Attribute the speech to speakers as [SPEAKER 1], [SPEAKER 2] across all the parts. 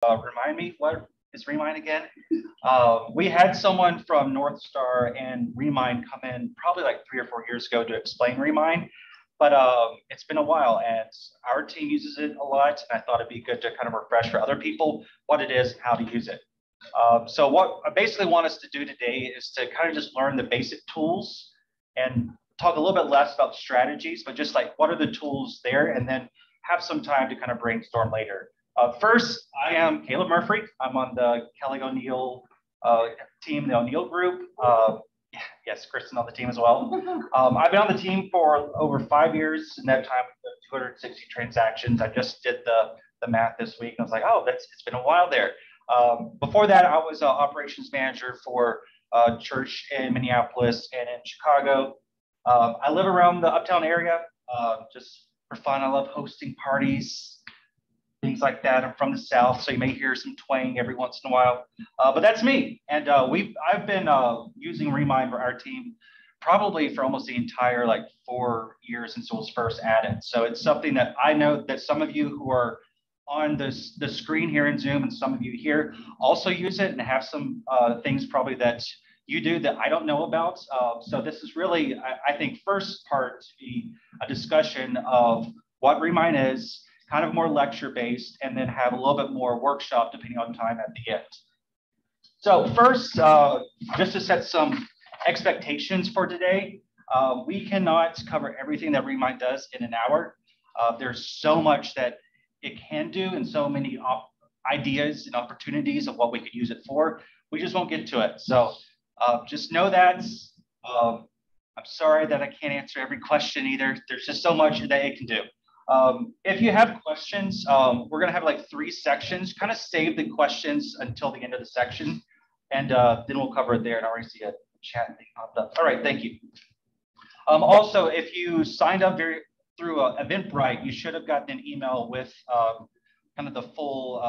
[SPEAKER 1] Remind me, what is Remine again? We had someone from Northstar and Remine come in probably like 3 or 4 years ago to explain Remine, but it's been a while and our team uses it a lot. And I thought it'd be good to kind of refresh for other people what it is and how to use it. So what I basically want us to do today is to kind of just learn the basic tools and talk a little bit less about strategies, but just like what are the tools there, and then have some time to kind of brainstorm later. First, I am Caleb Murphree. I'm on the Kelly O'Neill team, the O'Neill group. Yes, Kristen on the team as well. I've been on the team for over 5 years, and that time 260 transactions. I just did the math this week, and I was like, oh, it's been a while there. Before that, I was operations manager for a church in Minneapolis and in Chicago. I live around the Uptown area, just for fun. I love hosting parties, things like that. I'm from the South, so you may hear some twang every once in a while. But that's me. And I've been using Remine for our team probably for almost the entire 4 years since it was first added. So it's something that I know that some of you who are on the screen here in Zoom and some of you here also use it and have some things probably that you do that I don't know about. So this is really, I think, first part to be a discussion of what Remine is, kind of more lecture-based, and then have a little bit more workshop depending on time at the end. So first, just to set some expectations for today, we cannot cover everything that Remine does in an hour. There's so much that it can do and so many ideas and opportunities of what we could use it for. We just won't get to it. So just know that. I'm sorry that I can't answer every question either. There's just so much that it can do. If you have questions, we're gonna have 3 sections. Kind of save the questions until the end of the section, and then we'll cover it there. And I already see a chat thing popped up. All right, thank you. Also, if you signed up through Eventbrite, you should have gotten an email with kind of the full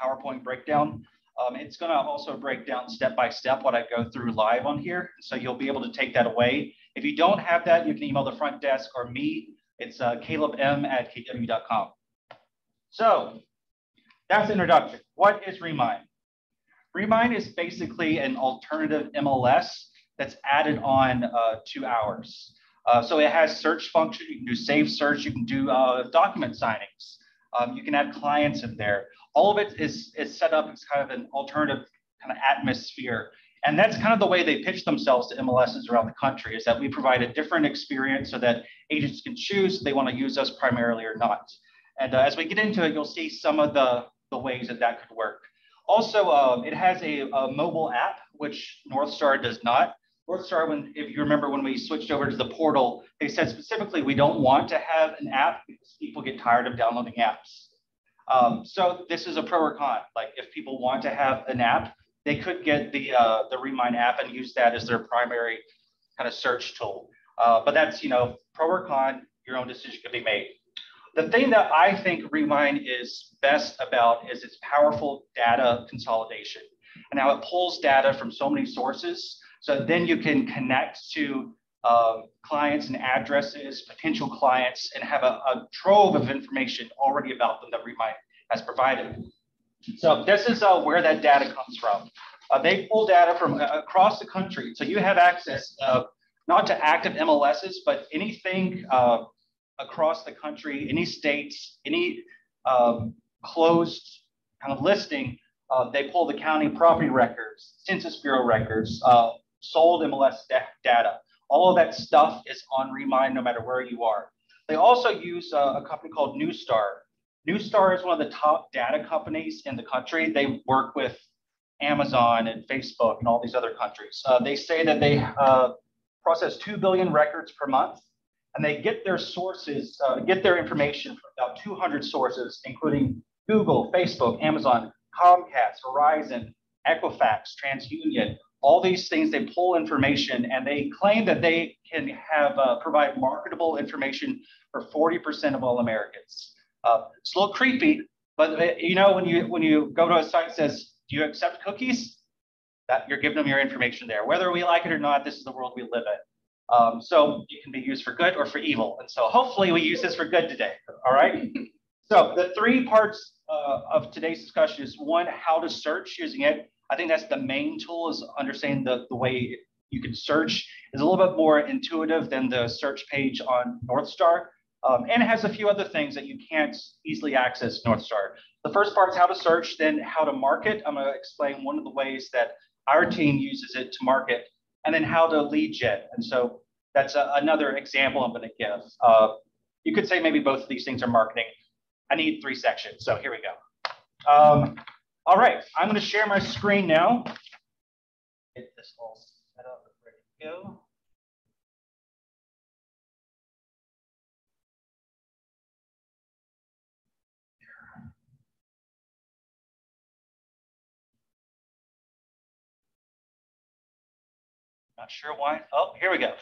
[SPEAKER 1] PowerPoint breakdown. It's going to also break down step by step what I go through live on here. So you'll be able to take that away. If you don't have that, you can email the front desk or me. It's calebm@kw.com. So that's the introduction. What is Remine? Remine is basically an alternative MLS that's added on to ours. So it has search function. You can do save search. You can do document signings. You can add clients in there. All of it is set up as kind of an alternative kind of atmosphere. And that's kind of the way they pitch themselves to MLSs around the country, is that we provide a different experience so that agents can choose if they want to use us primarily or not. And as we get into it, you'll see some of the ways that could work. Also, it has a mobile app, which Northstar does not. Northstar, if you remember when we switched over to the portal, they said specifically we don't want to have an app because people get tired of downloading apps. So this is a pro or con. If people want to have an app, they could get the Remine app and use that as their primary kind of search tool. But that's, pro or con, your own decision can be made. The thing that I think Remine is best about is its powerful data consolidation and how it pulls data from so many sources. So then you can connect to clients and addresses, potential clients, and have a trove of information already about them that Remine has provided. So this is where that data comes from. They pull data from across the country. So you have access not to active MLSs, but anything across the country, any states, any closed kind of listing. They pull the county property records, Census Bureau records, sold MLS data. All of that stuff is on Remine no matter where you are. They also use a company called Northstar. Northstar is one of the top data companies in the country. They work with Amazon and Facebook and all these other countries. They say that they process 2 billion records per month, and they get their sources, get their information from about 200 sources, including Google, Facebook, Amazon, Comcast, Verizon, Equifax, TransUnion. All these things, they pull information, and they claim that they can have provide marketable information for 40% of all Americans. It's a little creepy, but when you go to a site that says, "Do you accept cookies?" That you're giving them your information there. Whether we like it or not, this is the world we live in. So it can be used for good or for evil. And so hopefully we use this for good today. All right. So the three parts of today's discussion is one, how to search using it. I think that's the main tool, is understanding the way you can search. Is a little bit more intuitive than the search page on Northstar. And it has a few other things that you can't easily access Northstar. The first part is how to search, then how to market. I'm going to explain one of the ways that our team uses it to market, and then how to lead gen. And so that's another example I'm going to give. You could say maybe both of these things are marketing. I need 3 sections, so here we go. All right, I'm going to share my screen now. Get this all set up, ready to go. Not sure why. Oh, here we go.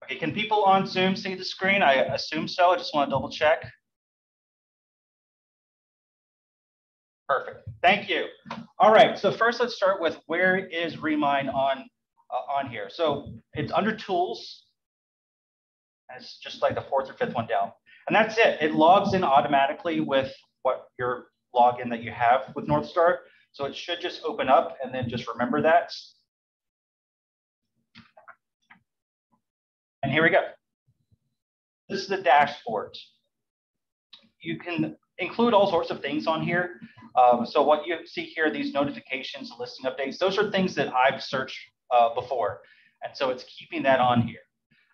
[SPEAKER 1] Okay, can people on Zoom see the screen? I assume so. I just want to double check. Perfect. Thank you. All right. So first, let's start with where is Remine on here. So it's under Tools. And it's just like the 4th or 5th one down. And that's it. It logs in automatically with what your login that you have with Northstar. So it should just open up, and then just remember that. And here we go. This is the dashboard. You can include all sorts of things on here. So what you see here, these notifications, listing updates, those are things that I've searched before. And so it's keeping that on here.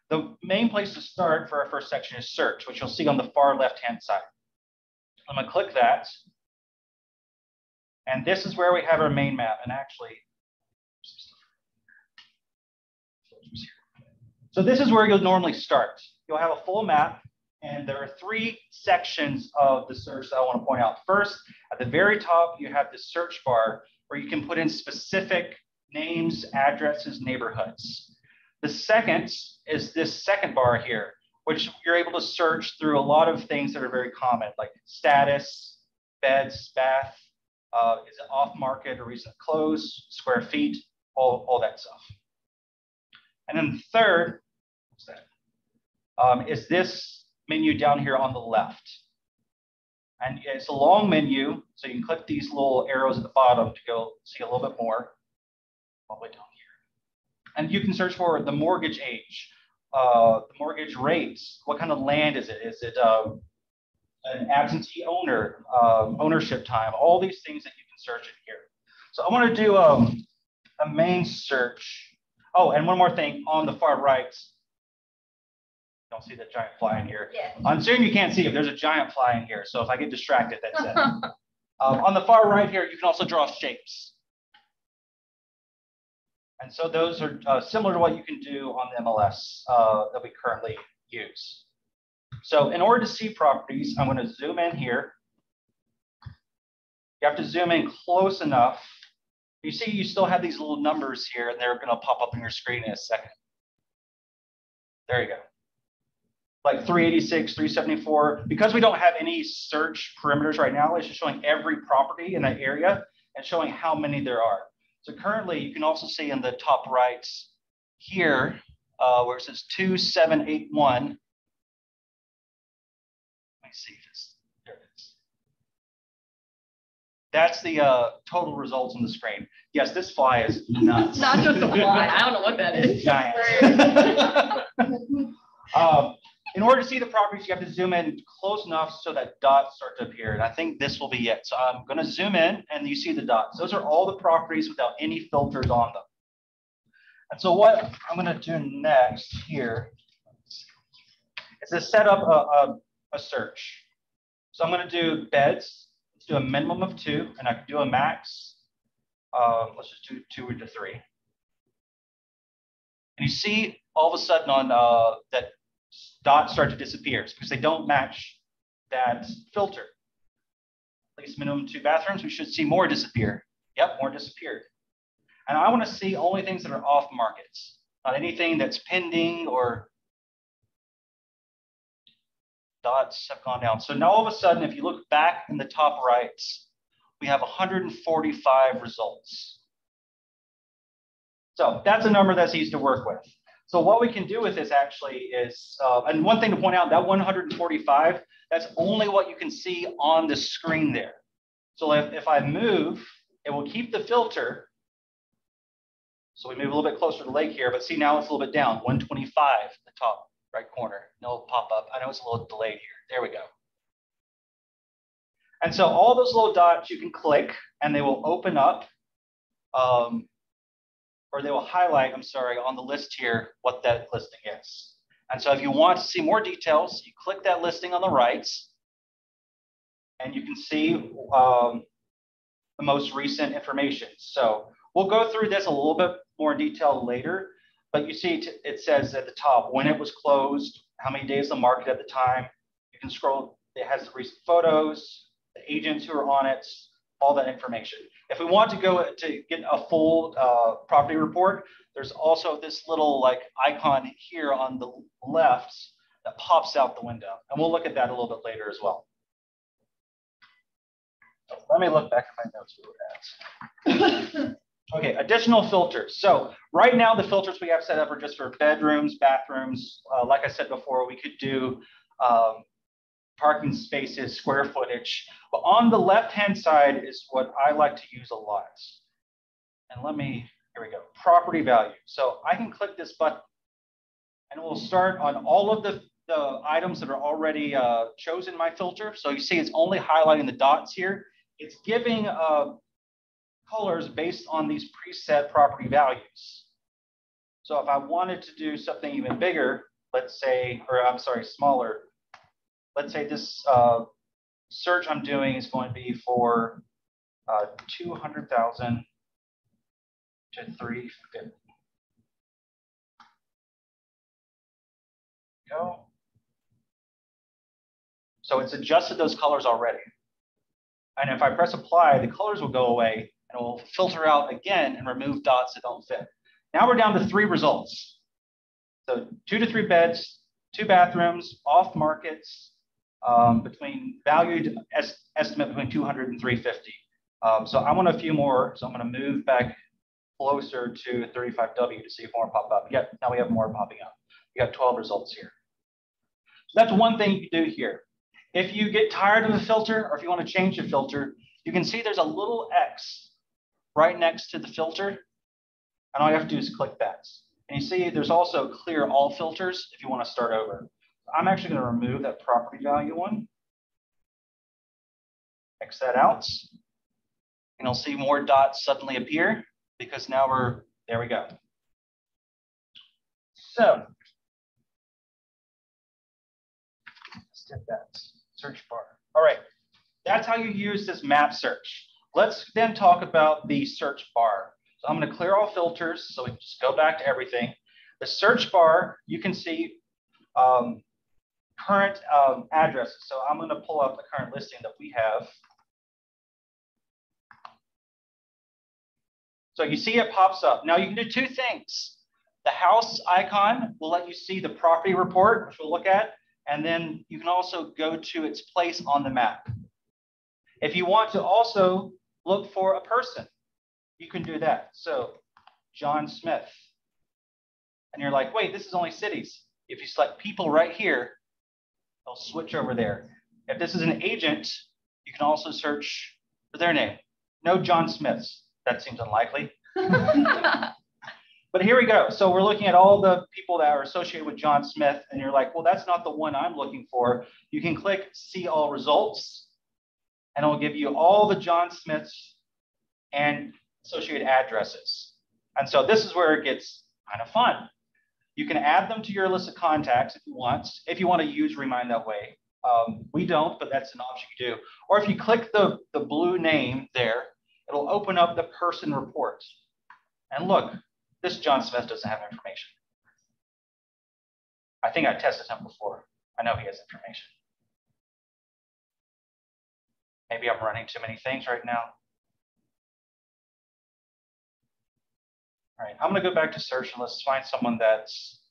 [SPEAKER 1] The main place to start for our first section is search, which you'll see on the far left-hand side. I'm going to click that. And this is where we have our main map. And actually, so this is where you'll normally start. You'll have a full map, and there are 3 sections of the search that I want to point out. First, at the very top, you have the search bar where you can put in specific names, addresses, neighborhoods. The second is this second bar here, which you're able to search through a lot of things that are very common, like status, beds, bath, is it off market or recent close, square feet, all that stuff. And then third, what's that? Is this menu down here on the left. And it's a long menu, so you can click these little arrows at the bottom to go see a little bit more. All the way down here. And you can search for the mortgage age, the mortgage rates, what kind of land is it? Is it an absentee owner, ownership time, all these things that you can search in here. So I want to do a main search. Oh, and one more thing on the far right. Don't see the giant fly in here. Yeah. On Zoom, you can't see it. There's a giant fly in here. So if I get distracted, that's it. On the far right here, you can also draw shapes. And so those are similar to what you can do on the MLS that we currently use. So in order to see properties, I'm going to zoom in here. You have to zoom in close enough. You see, you still have these little numbers here, and they're going to pop up on your screen in a second. There you go. Like 386, 374. Because we don't have any search perimeters right now, it's just showing every property in that area and showing how many there are. So currently, you can also see in the top right here, where it says 2781. Let me see if it's, there it is. That's the total results on the screen. Yes, this fly is nuts.
[SPEAKER 2] Not just a fly. I don't know what that is.
[SPEAKER 1] Giant. In order to see the properties, you have to zoom in close enough so that dots start to appear. And I think this will be it. So I'm going to zoom in, and you see the dots. Those are all the properties without any filters on them. And so what I'm going to do next here is to set up a search. So I'm going to do beds. Let's do a minimum of 2, and I can do a max. Let's just do 2 to 3. And you see all of a sudden on that dots start to disappear because they don't match that filter. At least minimum 2 bathrooms, we should see more disappear. Yep, more disappeared. And I want to see only things that are off markets, not anything that's pending or dots have gone down. So now all of a sudden, if you look back in the top right, we have 145 results. So that's a number that's easy to work with. So what we can do with this actually is, and one thing to point out, that 145, that's only what you can see on the screen there. So if I move, it will keep the filter. So we move a little bit closer to the lake here, but see now it's a little bit down, 125 at the top right corner. No pop up. I know it's a little delayed here. There we go. And so all those little dots you can click and they will open up, or they will highlight, I'm sorry, on the list here, what that listing is. And so if you want to see more details, you click that listing on the right, and you can see the most recent information. So we'll go through this a little bit more in detail later, but you see it says at the top when it was closed, how many days on the market at the time. You can scroll, it has the recent photos, the agents who are on it, all that information. If we want to go to get a full property report, there's also this little like icon here on the left that pops out the window. And we'll look at that a little bit later as well. Let me look back at my notes where we're at. Okay, additional filters. So right now the filters we have set up are just for bedrooms, bathrooms. Like I said before, we could do parking spaces, square footage. But on the left-hand side is what I like to use a lot. And here we go, property value. So I can click this button and we'll start on all of the items that are already chosen in my filter. So you see it's only highlighting the dots here. It's giving colors based on these preset property values. So if I wanted to do something even bigger, let's say, or I'm sorry, smaller, let's say this search I'm doing is going to be for 200,000 to 350. Go. So it's adjusted those colors already. And if I press apply, the colors will go away and it will filter out again and remove dots that don't fit. Now we're down to 3 results. So 2 to 3 beds, 2 bathrooms, off markets, between valued estimate between 200 and 350. So I want a few more. So I'm going to move back closer to 35W to see if more pop up. Yep, now we have more popping up. We got 12 results here. So that's one thing you can do here. If you get tired of the filter, or if you want to change the filter, you can see there's a little X right next to the filter. And all you have to do is click that. And you see there's also clear all filters if you want to start over. I'm actually going to remove that property value one. X that out. And you'll see more dots suddenly appear because now there we go. So let's get that search bar. All right, that's how you use this map search. Let's then talk about the search bar. So I'm going to clear all filters so we can just go back to everything. The search bar, you can see current addresses. So I'm going to pull up the current listing that we have. So you see it pops up. Now you can do 2 things. The house icon will let you see the property report, which we'll look at. And then you can also go to its place on the map. If you want to also look for a person, you can do that. So John Smith. And you're like, wait, this is only cities. If you select people right here, they'll switch over there. If this is an agent, you can also search for their name. No John Smiths. That seems unlikely. But here we go. So we're looking at all the people that are associated with John Smith, and you're like, well, that's not the one I'm looking for. You can click see all results, and it'll give you all the John Smiths and associated addresses. And so this is where it gets kind of fun. You can add them to your list of contacts if you want to use Remine that way. We don't, but that's an option you do. Or if you click the blue name there, it'll open up the person report. And look, this John Smith doesn't have information. I think I tested him before. I know he has information. Maybe I'm running too many things right now. All right, I'm going to go back to search and let's find someone that's,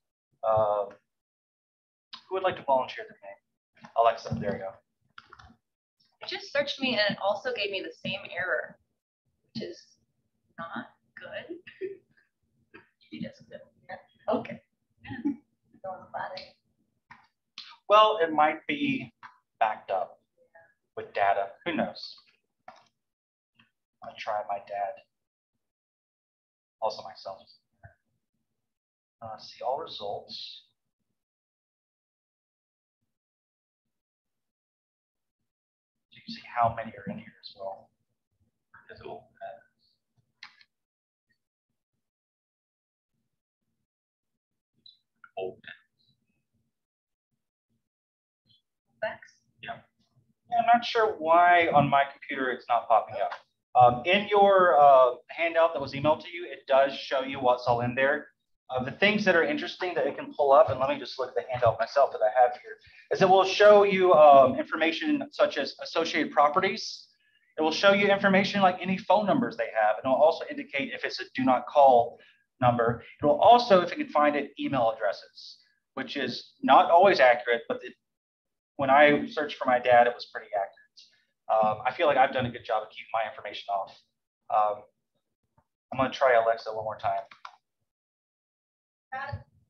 [SPEAKER 1] who would like to volunteer their name? Alexa, there you go.
[SPEAKER 2] It just searched me and it also gave me the same error, which is not good. You just, okay.
[SPEAKER 1] Well, it might be backed up with data. Who knows? I'll try my dad. Also myself. See all results. So you can see how many are in here as well. Yeah. I'm not sure why on my computer it's not popping up. In your handout that was emailed to you, it does show you what's all in there. The things that are interesting that it can pull up, and let me just look at the handout myself that I have here, is it will show you information such as associated properties. It will show you information like any phone numbers they have, and it will also indicate if it's a do not call number. It will also, if it can find it, email addresses, which is not always accurate, but when I searched for my dad, it was pretty accurate. I feel like I've done a good job of keeping my information off. I'm going to try Alexa one more time.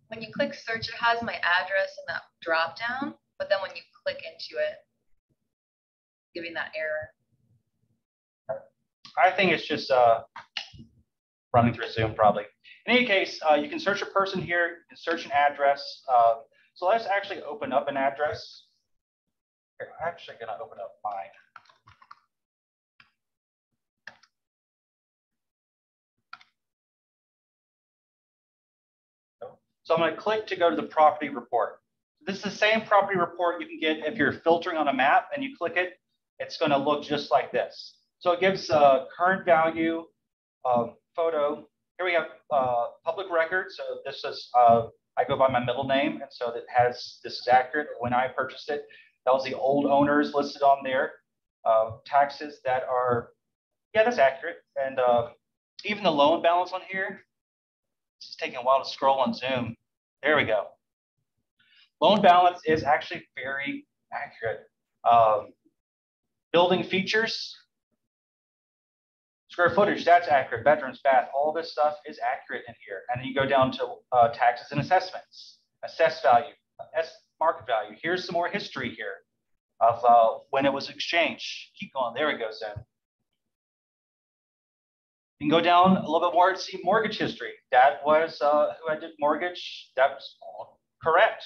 [SPEAKER 2] When you click search, it has my address in that drop down, but then when you click into it, giving that error.
[SPEAKER 1] I think it's just running through Zoom probably. In any case, you can search a person here, you can search an address. So let's actually open up an address. Here, I'm actually going to open up mine. So I'm going to click to go to the property report. This is the same property report you can get if you're filtering on a map and you click it. It's going to look just like this. So it gives current value, photo. Here we have public record. So this is, I go by my middle name. And so it has, this is accurate. When I purchased it, that was the old owners listed on there. Taxes that are, yeah, that's accurate. And even the loan balance on here, it's just taking a while to scroll on Zoom. There we go. Loan balance is actually very accurate. Building features, square footage, that's accurate. Bedrooms, bath, all this stuff is accurate in here. And then you go down to taxes and assessments, assessed value, market value. Here's some more history here of when it was exchanged. Keep going. There we go, Zoom. You can go down a little bit more and see mortgage history. That was who I did mortgage. That was all correct.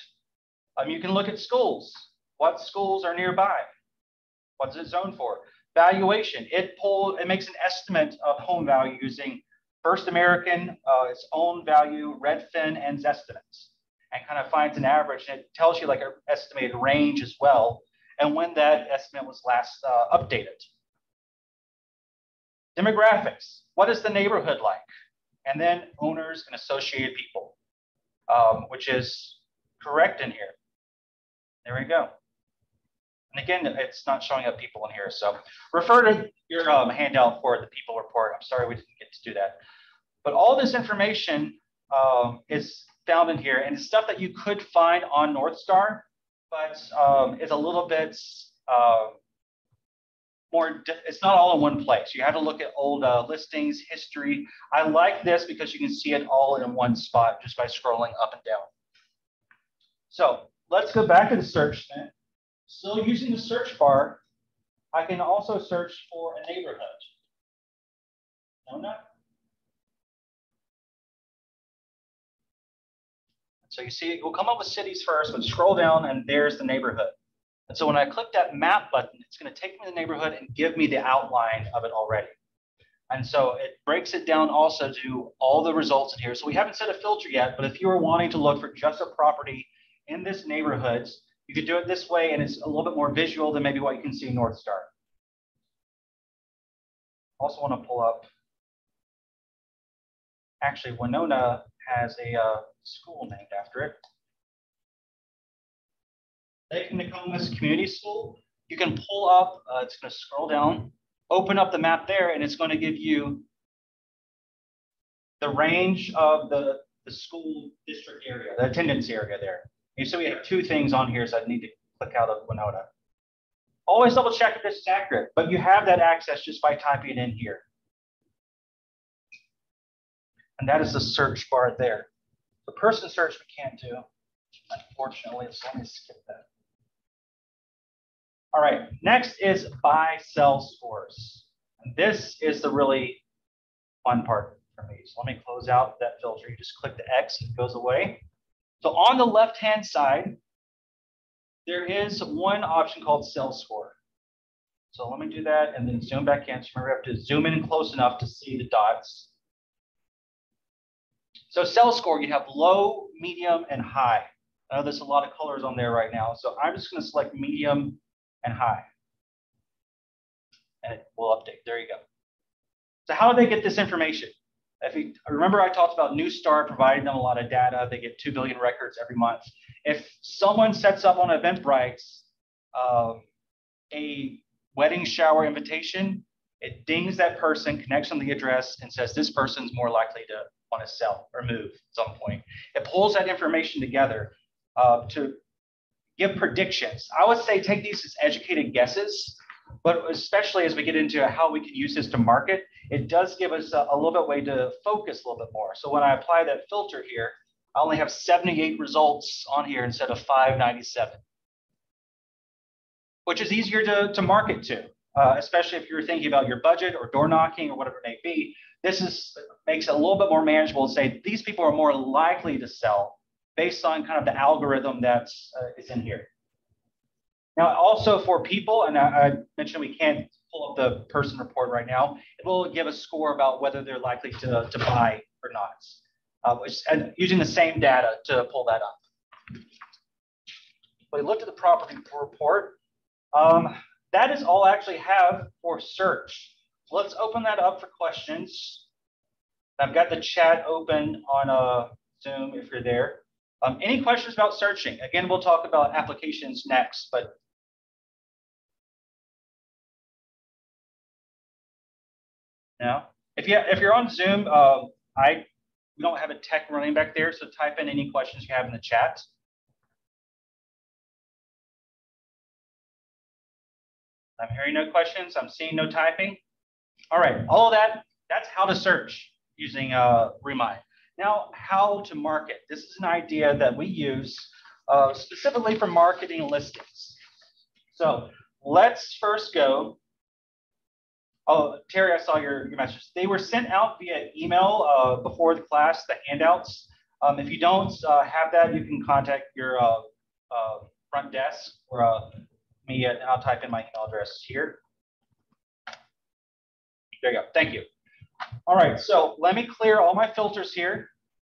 [SPEAKER 1] You can look at schools. What schools are nearby? What's it zoned for? Valuation. It makes an estimate of home value using First American, its own value, Redfin, and Zestimates, and kind of finds an average. And it tells you like an estimated range as well, and when that estimate was last updated. Demographics. What is the neighborhood like? And then owners and associated people, which is correct in here. There we go. And again, it's not showing up people in here. So refer to your handout for the people report. I'm sorry we didn't get to do that. But all this information is found in here, and it's stuff that you could find on Northstar, but it's a little bit more, it's not all in one place. You have to look at old listings, history. I like this because you can see it all in one spot just by scrolling up and down. So let's go back to the search then. Still using the search bar, I can also search for a neighborhood. No. So you see, we'll come up with cities first, but scroll down and there's the neighborhood. And so when I click that map button, it's going to take me to the neighborhood and give me the outline of it already. And so it breaks it down also to all the results in here. So we haven't set a filter yet, but if you are wanting to look for just a property in this neighborhood, you could do it this way, and it's a little bit more visual than maybe what you can see in Northstar. Also want to pull up, actually, Winona has a school named after it. Lake Nokomis Community School. You can pull up, it's going to scroll down, open up the map there, and it's going to give you the range of the school district area, the attendance area there. You see we have two things on here, so I need to click out of Winona. Always double check if this is accurate, but you have that access just by typing it in here. And that is the search bar there. The person search we can't do, unfortunately, so let me skip that. All right, next is buy-sell scores. And this is the really fun part for me. So let me close out that filter. You just click the X, it goes away. So on the left-hand side, there is one option called sell score. So let me do that and then zoom back in. So remember, we have to zoom in close enough to see the dots. So sell score, you have low, medium, and high. I know there's a lot of colors on there right now. So I'm just going to select medium and high. And it will update. There you go. So how do they get this information? If you remember, I talked about Northstar providing them a lot of data. They get 2 billion records every month. If someone sets up on Eventbrite a wedding shower invitation, it dings that person, connects on the address, and says this person's more likely to want to sell or move at some point. It pulls that information together to give predictions. I would say take these as educated guesses, but especially as we get into how we can use this to market, it does give us a little bit way to focus a little bit more. So when I apply that filter here, I only have 78 results on here instead of 597, which is easier to market to, especially if you're thinking about your budget or door knocking or whatever it may be. This makes it a little bit more manageable to say these people are more likely to sell based on kind of the algorithm that's is in here. Now, also for people, and I mentioned we can't pull up the person report right now, it will give a score about whether they're likely to buy or not, and using the same data to pull that up. We looked at the property report. That is all I actually have for search. Let's open that up for questions. I've got the chat open on Zoom if you're there. Any questions about searching? Again, we'll talk about applications next, but no. If you're on Zoom, we don't have a tech running back there, so type in any questions you have in the chat. I'm hearing no questions. I'm seeing no typing. All right, all of that's how to search using Remine. Now, how to market. This is an idea that we use specifically for marketing listings. So let's first go. Oh, Terry, I saw your message. They were sent out via email before the class, the handouts. If you don't have that, you can contact your front desk or me, and I'll type in my email address here. There you go. Thank you. All right, so let me clear all my filters here.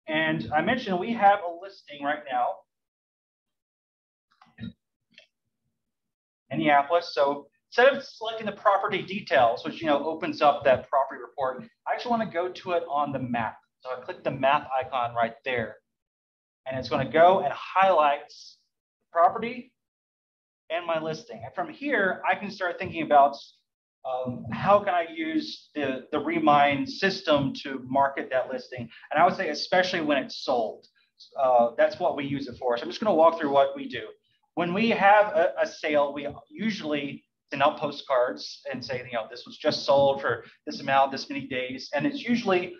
[SPEAKER 1] And I mentioned we have a listing right now. Minneapolis. So instead of selecting the property details, which opens up that property report, I actually want to go to it on the map. So I click the map icon right there. And it's going to go and highlights the property and my listing. And from here, I can start thinking about how can I use the Remine system to market that listing? And I would say especially when it's sold. That's what we use it for. So I'm just going to walk through what we do. When we have a sale, we usually send out postcards and say, this was just sold for this amount, this many days. And it's usually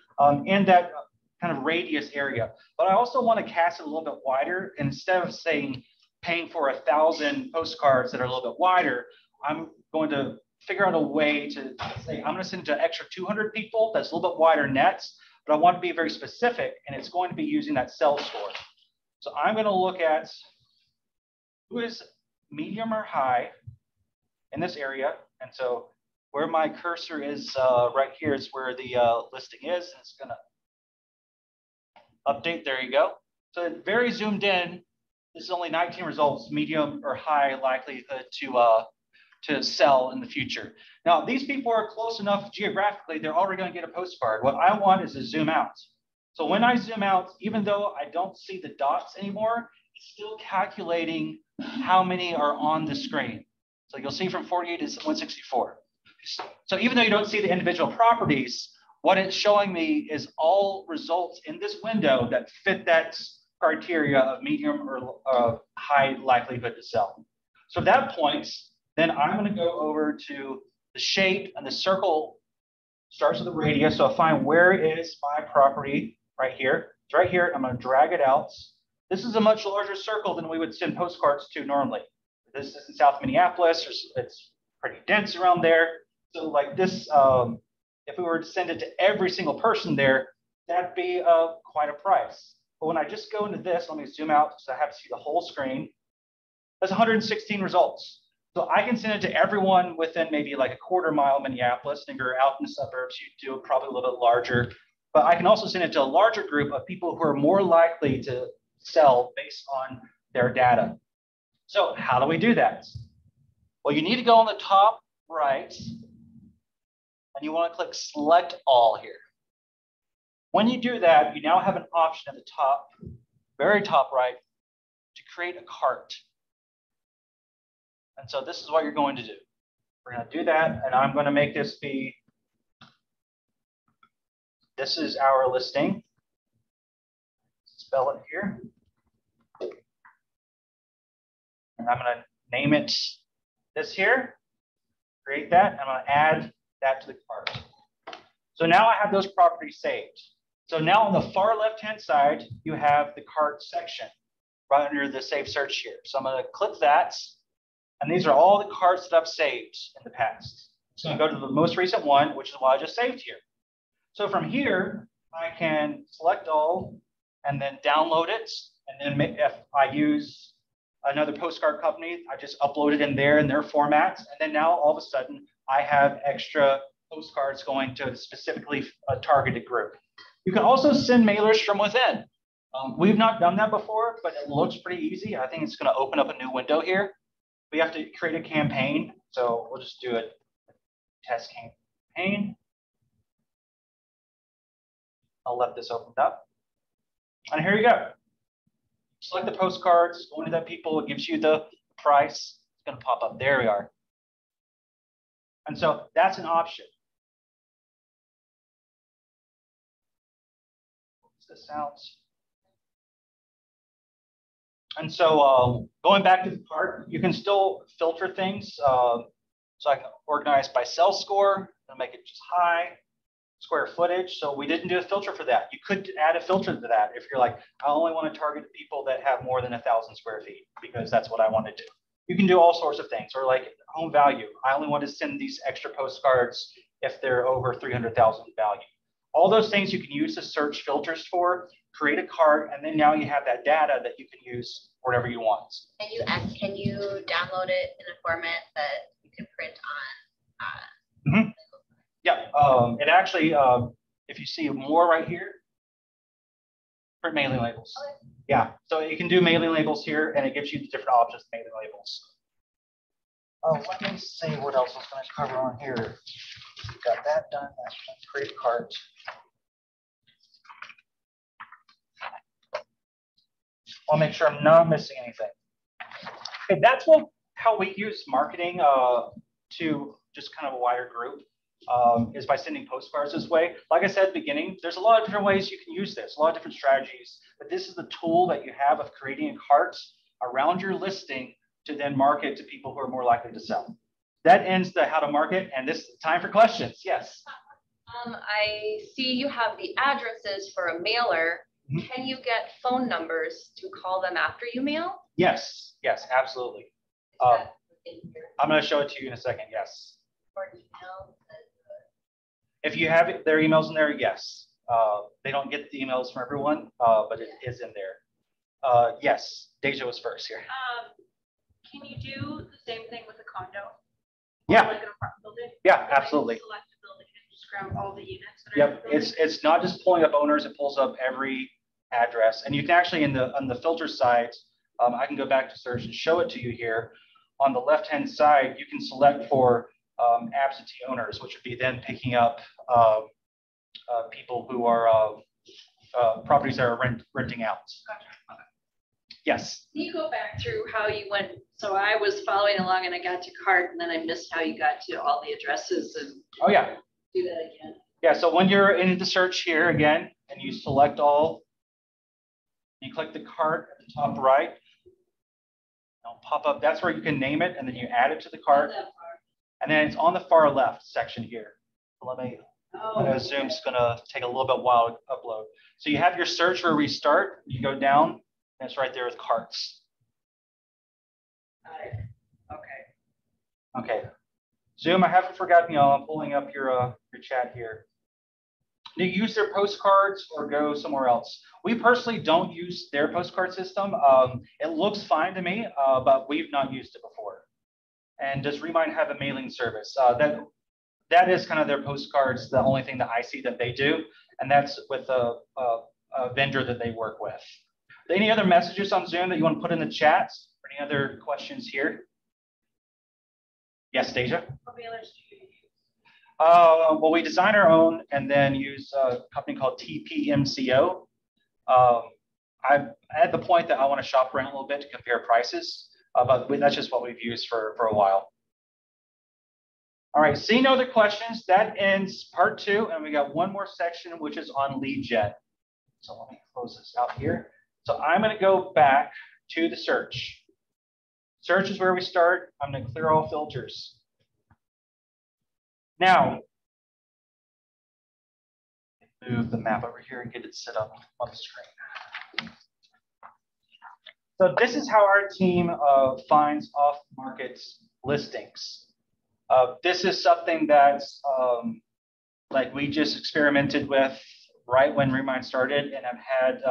[SPEAKER 1] in that kind of radius area. But I also want to cast it a little bit wider. Instead of saying paying for 1,000 postcards that are a little bit wider, I'm going to figure out a way to say, I'm going to send it to an extra 200 people. That's a little bit wider nets, but I want to be very specific, and it's going to be using that sell score. So I'm going to look at who is medium or high in this area. And so where my cursor is right here is where the listing is. And it's going to update. There you go. So it's very zoomed in. This is only 19 results, medium or high likelihood to sell in the future. Now, these people are close enough geographically, they're already going to get a postcard. What I want is to zoom out. So when I zoom out, even though I don't see the dots anymore, it's still calculating how many are on the screen. So you'll see from 48 to 164. So even though you don't see the individual properties, what it's showing me is all results in this window that fit that criteria of medium or high likelihood to sell. So at that point, then I'm going to go over to the shape, and the circle starts with the radius. So I'll find where is my property right here. It's right here. I'm going to drag it out. This is a much larger circle than we would send postcards to normally. This is in South Minneapolis. It's pretty dense around there. So like this, if we were to send it to every single person there, that'd be quite a price. But when I just go into this, let me zoom out so I have to see the whole screen. That's 116 results. So I can send it to everyone within maybe like a quarter-mile Minneapolis. And if you're out in the suburbs, you do it probably a little bit larger. But I can also send it to a larger group of people who are more likely to sell based on their data. So how do we do that? Well, you need to go on the top right, and you want to click Select All here. When you do that, you now have an option at the top, very top right, to create a cart. And so this is what you're going to do. We're going to do that, and I'm going to make this be, this is our listing. Spell it here. And I'm going to name it this here, create that. I'm going to add that to the cart. So now I have those properties saved. So now on the far left-hand side, you have the cart section right under the Save Search here. So I'm going to click that. And these are all the carts that I've saved in the past. So I go to the most recent one, which is what I just saved here. So from here, I can select all and then download it. And then if I use another postcard company, I just upload it in their formats. And then now all of a sudden, I have extra postcards going to specifically a targeted group. You can also send mailers from within. We've not done that before, but it looks pretty easy. I think it's going to open up a new window here. We have to create a campaign. So we'll just do a test campaign. I'll let this open up. And here you go. Select the postcards, go into that people, it gives you the price. It's going to pop up. There we are. And so that's an option. This sounds. And so going back to the cart, you can still filter things. So I can organize by cell score and make it just high, square footage. So we didn't do a filter for that. You could add a filter to that if you're like, I only want to target people that have more than 1,000 square feet because that's what I want to do. You can do all sorts of things, or like home value. I only want to send these extra postcards if they're over 300,000 value. All those things you can use the search filters for, create a cart, and then now you have that data that you can use whatever you want.
[SPEAKER 2] Can you download it in a format that you can print on?
[SPEAKER 1] Yeah, it actually, if you see more right here, print mailing labels. Okay. Yeah, so you can do mailing labels here, and it gives you the different options of mailing labels. Let me see what else I was going to cover on here. Got that done. Create a cart. I'll make sure I'm not missing anything. Okay, that's how we use marketing to just kind of a wider group. Is by sending postcards this way. Like I said at the beginning, there's a lot of different ways you can use this, a lot of different strategies, but this is the tool that you have of creating a cart around your listing to then market to people who are more likely to sell. That ends the how to market, and this is time for questions. Yes.
[SPEAKER 2] I see you have the addresses for a mailer. Mm-hmm. Can you get phone numbers to call them after you mail?
[SPEAKER 1] Yes, yes, absolutely. I'm going to show it to you in a second, yes.
[SPEAKER 2] Or email?
[SPEAKER 1] If you have their emails in there, yes. They don't get the emails from everyone, but it is in there. Yes, Deja was first here.
[SPEAKER 3] Can you do the same thing with a condo?
[SPEAKER 1] Yeah.
[SPEAKER 3] Like an apartment building?
[SPEAKER 1] Yeah, absolutely.
[SPEAKER 3] Select a building and just grab all the units that
[SPEAKER 1] yep, it's not just pulling up owners, it pulls up every address. And you can actually, on the filter side, I can go back to search and show it to you here. On the left-hand side, you can select for absentee owners, which would be then picking up people who are properties that are renting out.
[SPEAKER 3] Gotcha. Okay.
[SPEAKER 1] Yes.
[SPEAKER 4] Can you go back through how you went? So I was following along and I got to cart, and then I missed how you got to all the addresses. And
[SPEAKER 1] oh yeah.
[SPEAKER 4] Do that again.
[SPEAKER 1] Yeah. So when you're in the search here again, and you select all, you click the cart at the top right. It'll pop up. That's where you can name it, and then you add it to the cart. And then it's on the far left section here. So let me I know Zoom's gonna take a little bit while to upload. So you have your search or restart, you go down, and it's right there with carts.
[SPEAKER 4] Okay.
[SPEAKER 1] Okay. Zoom, I haven't forgotten y'all. I'm pulling up your chat here. Do you use their postcards or go somewhere else? We personally don't use their postcard system. It looks fine to me, but we've not used it before. And does Remine have a mailing service? That is kind of their postcards, the only thing that I see that they do, and that's with a vendor that they work with. Any other messages on Zoom that you want to put in the chat? Or any other questions here? Yes, Deja?
[SPEAKER 3] What mailers do you use?
[SPEAKER 1] Well, we design our own and then use a company called TPMCO. I'm at the point that I want to shop around a little bit to compare prices, but that's just what we've used for a while. All right, seeing no other questions, that ends part 2, and we got one more section, which is on lead gen. So let me close this out here. So I'm going to go back to the search. Search is where we start. I'm going to clear all filters. Now, move the map over here and get it set up on the screen. So this is how our team finds off-market listings. This is something that's like we just experimented with right when Remine started, and I've had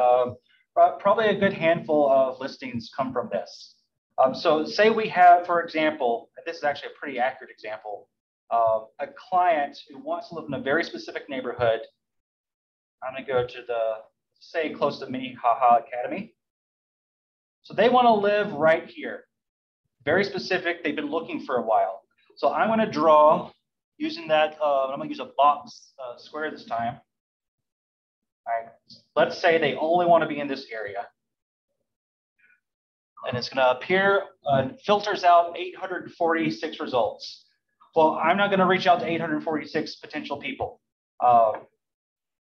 [SPEAKER 1] probably a good handful of listings come from this. So say we have, for example, this is actually a pretty accurate example, a client who wants to live in a very specific neighborhood. I'm going to go to the, say, close to Minnehaha Academy. So they want to live right here. Very specific. They've been looking for a while. So I'm going to draw using that. I'm going to use a box square this time. All right. Let's say they only want to be in this area. And it's going to appear, filters out 846 results. Well, I'm not going to reach out to 846 potential people.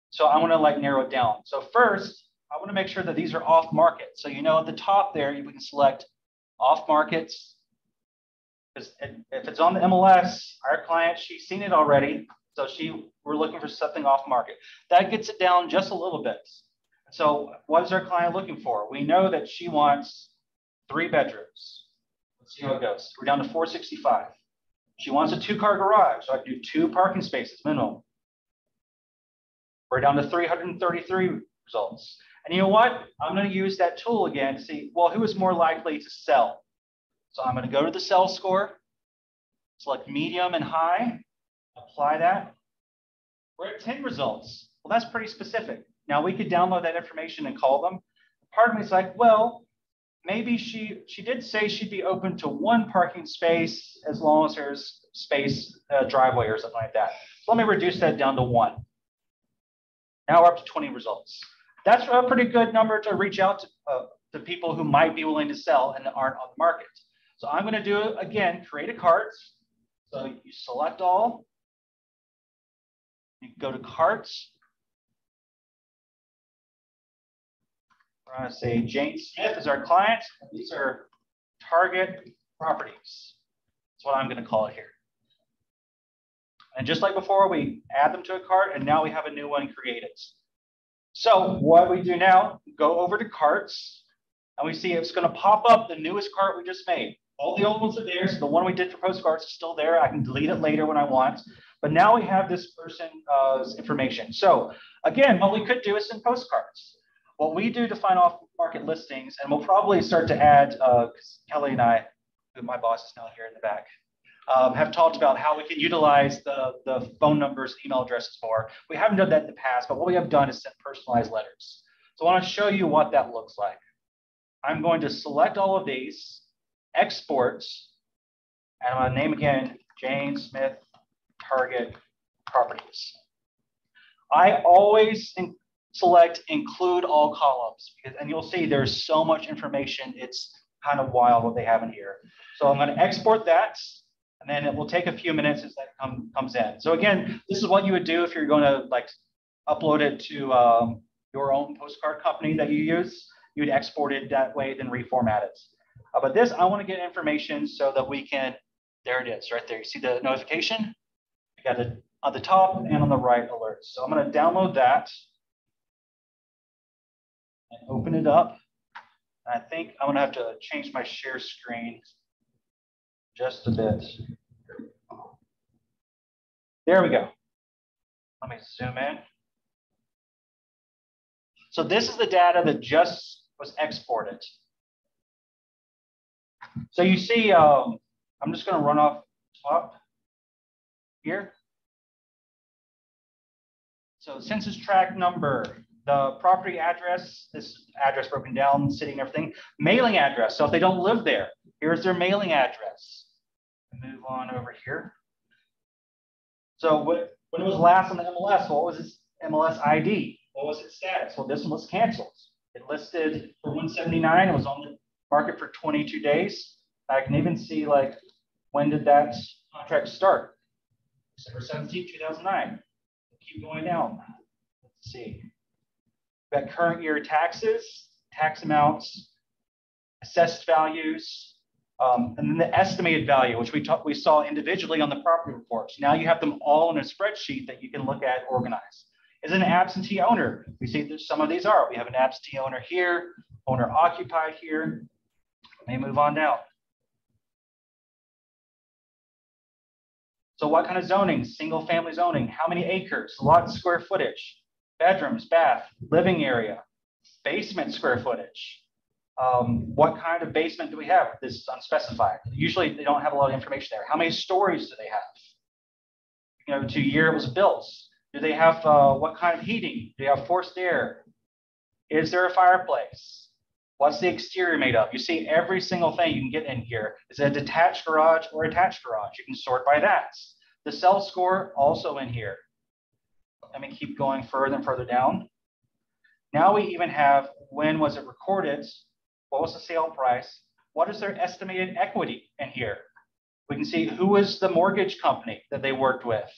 [SPEAKER 1] So I want to like narrow it down. So first, I want to make sure that these are off market. So you know at the top there, we can select off markets. Because if it's on the MLS, our client, she's seen it already. So we're looking for something off market. That gets it down just a little bit. So what is our client looking for? We know that she wants 3 bedrooms. Let's see how it goes. We're down to 465. She wants a 2-car garage. So I can do 2 parking spaces minimum. We're down to 333 results. And you know what? I'm going to use that tool again to see, well, who is more likely to sell? So I'm going to go to the sell score, select medium and high, apply that. We're at 10 results. Well, that's pretty specific. Now we could download that information and call them. Part of me is like, well, maybe she did say she'd be open to 1 parking space as long as there's space, driveway or something like that. So let me reduce that down to 1. Now we're up to 20 results. That's a pretty good number to reach out to people who might be willing to sell and aren't on the market. So I'm going to do, again, create a cart. So you select all. You go to carts. We're going to say Jane Smith is our client. These are target properties. That's what I'm going to call it here. And just like before, we add them to a cart, and now we have a new one created. So what we do now, go over to carts, and we see it's going to pop up the newest cart we just made. All the old ones are there, so the one we did for postcards is still there. I can delete it later when I want. But now we have this person's information. So again, what we could do is send postcards. What we do to find off-market listings, and we'll probably start to add, because Kelly and I, who my boss is now here in the back, have talked about how we can utilize the phone numbers, email addresses more. We haven't done that in the past, but what we have done is send personalized letters. So I want to show you what that looks like. I'm going to select all of these, export, and I'm going to name again Jane Smith Target Properties. I always select include all columns, and you'll see there's so much information. It's kind of wild what they have in here. So I'm going to export that. And then it will take a few minutes as that comes in. So again, this is what you would do if you're going to like upload it to your own postcard company that you use. You would export it that way, then reformat it. But this, I want to get information so that we can, there it is right there. You see the notification? You got to on the top and on the right alerts. So I'm going to download that and open it up. I think I'm going to have to change my share screen just a bit. There we go. Let me zoom in. So this is the data that just was exported. So you see, I'm just going to run off top here. So census tract number, the property address, this address broken down, city and everything, mailing address. So if they don't live there, here's their mailing address. Move on over here. So when it was last on the MLS, what was its MLS ID? What was its status? Well, this one was canceled. It listed for 179. It was on the market for 22 days. I can even see like, when did that contract start? December 17, 2009. Keep going down. Let's see. We've got current year taxes, tax amounts, assessed values, and then the estimated value, which we saw individually on the property reports. Now you have them all in a spreadsheet that you can look at, organize. Is it an absentee owner? We see that some of these are. We have an absentee owner here, owner occupied here. Let me move on down. So what kind of zoning? Single family zoning. How many acres? Lot square footage. Bedrooms, bath, living area, basement square footage. What kind of basement do we have? This is unspecified. Usually they don't have a lot of information there. How many stories do they have? You know, to year it was built. Do they have what kind of heating? Do they have forced air? Is there a fireplace? What's the exterior made of? You see every single thing you can get in here. Is it a detached garage or attached garage? You can sort by that. The cell score also in here. Let me keep going further and further down. Now we even have when was it recorded? What was the sale price? What is their estimated equity in here? We can see who was the mortgage company that they worked with.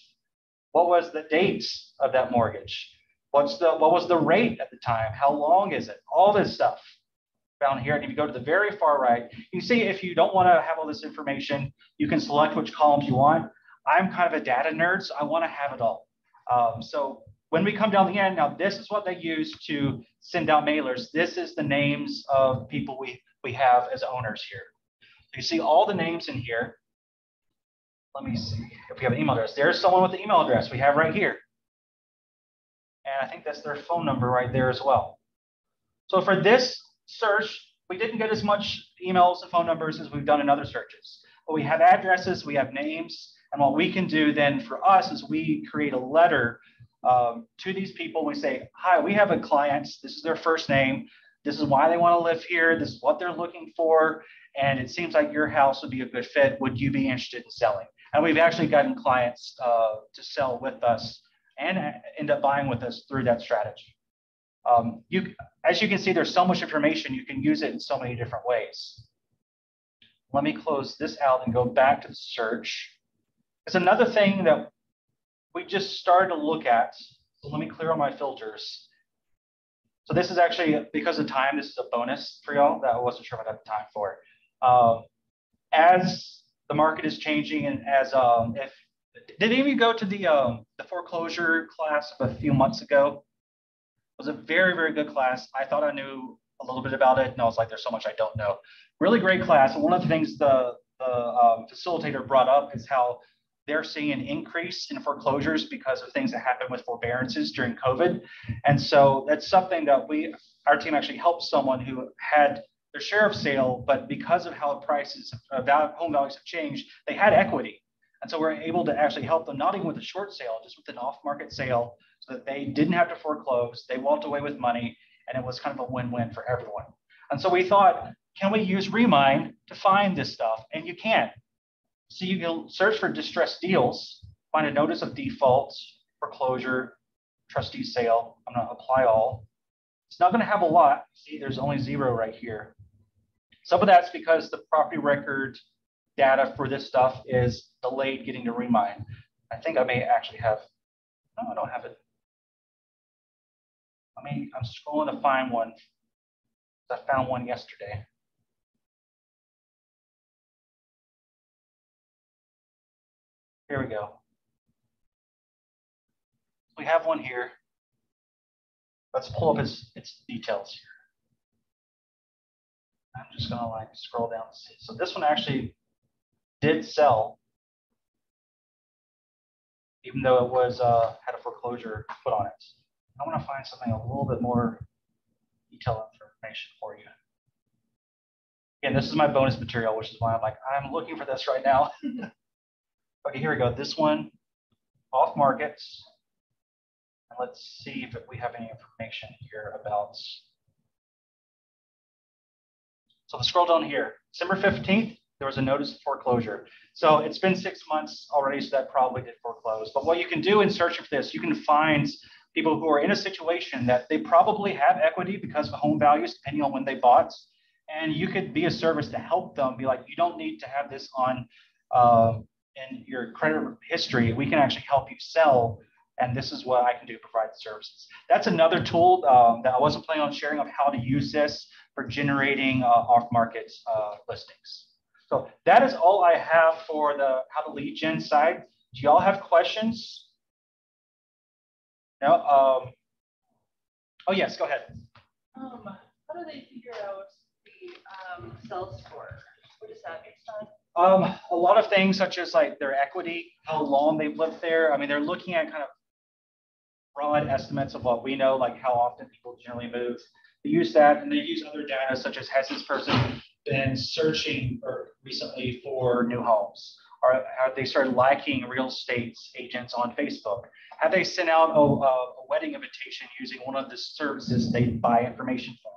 [SPEAKER 1] What was the dates of that mortgage? What was the rate at the time? How long is it? All this stuff down here. And if you go to the very far right, you can see if you don't want to have all this information, you can select which columns you want. I'm kind of a data nerd, so I want to have it all. So when we come down the end, now this is what they use to send out mailers. This is the names of people we have as owners here. You see all the names in here. Let me see if we have an email address. There's someone with the email address we have right here. And I think that's their phone number right there as well. So for this search, we didn't get as much emails and phone numbers as we've done in other searches. But we have addresses, we have names, and what we can do then for us is we create a letter to these people. We say, hi, we have a client. This is their first name. This is why they want to live here. This is what they're looking for. And it seems like your house would be a good fit. Would you be interested in selling? And we've actually gotten clients to sell with us and end up buying with us through that strategy. As you can see, there's so much information. You can use it in so many different ways. Let me close this out and go back to the search. It's another thing that we just started to look at. So let me clear all my filters. So this is actually, because of time, this is a bonus for y'all that I wasn't sure if I had time for. As the market is changing and as, did any of you go to the foreclosure class a few months ago? It was a very, very good class. I thought I knew a little bit about it, and I was like, there's so much I don't know. Really great class. And one of the things the facilitator brought up is how they're seeing an increase in foreclosures because of things that happened with forbearances during COVID. And so that's something that our team actually helped someone who had their share of sale, but because of how prices, home values have changed, they had equity. And so we're able to actually help them, not even with a short sale, just with an off-market sale, so that they didn't have to foreclose, they walked away with money, and it was kind of a win-win for everyone. And so we thought, can we use Remine to find this stuff? And you can. So you can search for distressed deals, find a notice of default, foreclosure, trustee sale. I'm going to apply all. It's not going to have a lot. See, there's only 0 right here. Some of that's because the property record data for this stuff is delayed getting to Remine. I think I may actually have, no, I don't have it. I'm scrolling to find one. I found one yesterday. Here we go. We have one here. Let's pull up its details here. I'm just gonna like scroll down and see. So this one actually did sell, even though it was had a foreclosure put on it. I want to find something a little bit more detailed information for you. Again, this is my bonus material, which is why I'm like, I'm looking for this right now. Okay, here we go. This one, off markets. And let's see if we have any information here about. So the scroll down here, December 15th, there was a notice of foreclosure. So it's been 6 months already, so that probably did foreclose. But what you can do in searching for this, you can find people who are in a situation that they probably have equity because of home values, depending on when they bought. And you could be a service to help them, be like, you don't need to have this on in your credit history. We can actually help you sell. And this is what I can do to provide the services. That's another tool that I wasn't planning on sharing of how to use this for generating off-market listings. So that is all I have for the how to lead gen side. Do y'all have questions? No? Oh, yes, go ahead.
[SPEAKER 3] How do they figure out the sales score? What does that based on?
[SPEAKER 1] A lot of things such as like their equity, how long they've lived there. I mean, they're looking at kind of broad estimates of what we know, like how often people generally move. They use that, and they use other data such as has this person been searching recently for new homes? Or have they started liking real estate agents on Facebook? Have they sent out a wedding invitation using one of the services they buy information from?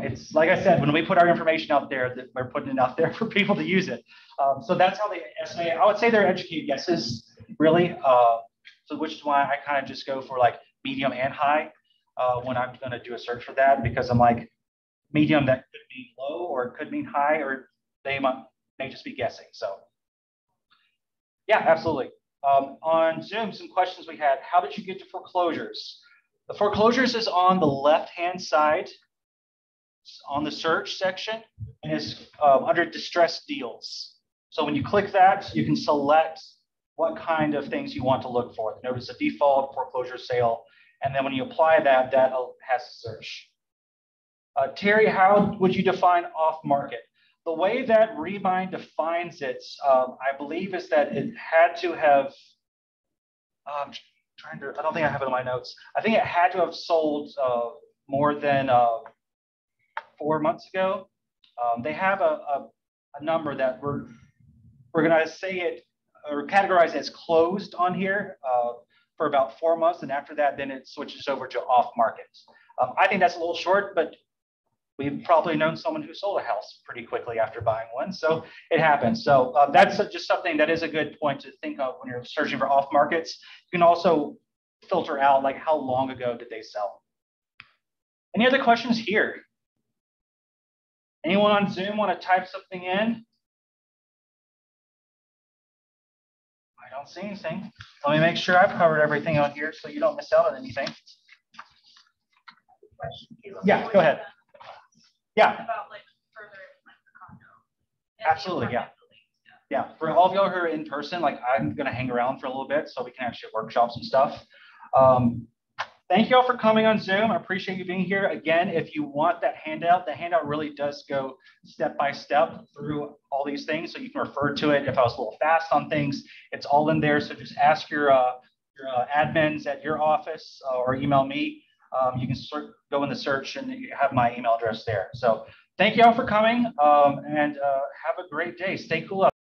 [SPEAKER 1] It's like I said, when we put our information out there, that we're putting it out there for people to use it. So that's how they estimate. I would say they're educated guesses, really. So which is why I kind of just go for like medium and high when I'm going to do a search for that, because I'm like medium, that could mean low or it could mean high, or they may just be guessing. So yeah, absolutely. On Zoom, some questions we had. How did you get to foreclosures? The foreclosures is on the left-hand side on the search section, and is under distressed deals. So when you click that, you can select what kind of things you want to look for. The notice of default, foreclosure sale, and then when you apply that, that has a search. Terry, how would you define off-market? The way that Remine defines it, I believe, is that it had to have, I don't think I have it in my notes. I think it had to have sold more than 4 months ago. They have a number that we're going to say it or categorize as closed on here for about 4 months. And after that, then it switches over to off market. I think that's a little short, but we've probably known someone who sold a house pretty quickly after buying one. So it happens. So that's just something that is a good point to think of when you're searching for off markets. You can also filter out like how long ago did they sell. Any other questions here? Anyone on Zoom want to type something in? I don't see anything. Let me make sure I've covered everything on here so you don't miss out on anything. Yeah, go ahead. Yeah.
[SPEAKER 3] About like further like the condo.
[SPEAKER 1] Absolutely, yeah. Yeah, for all of y'all who are in person, like I'm gonna hang around for a little bit so we can actually workshop some stuff. Thank you all for coming on Zoom. I appreciate you being here. Again, if you want that handout, the handout really does go step by step through all these things, so you can refer to it. If I was a little fast on things, it's all in there. So just ask your admins at your office or email me. You can go in the search and you have my email address there. So thank you all for coming and have a great day. Stay cool out.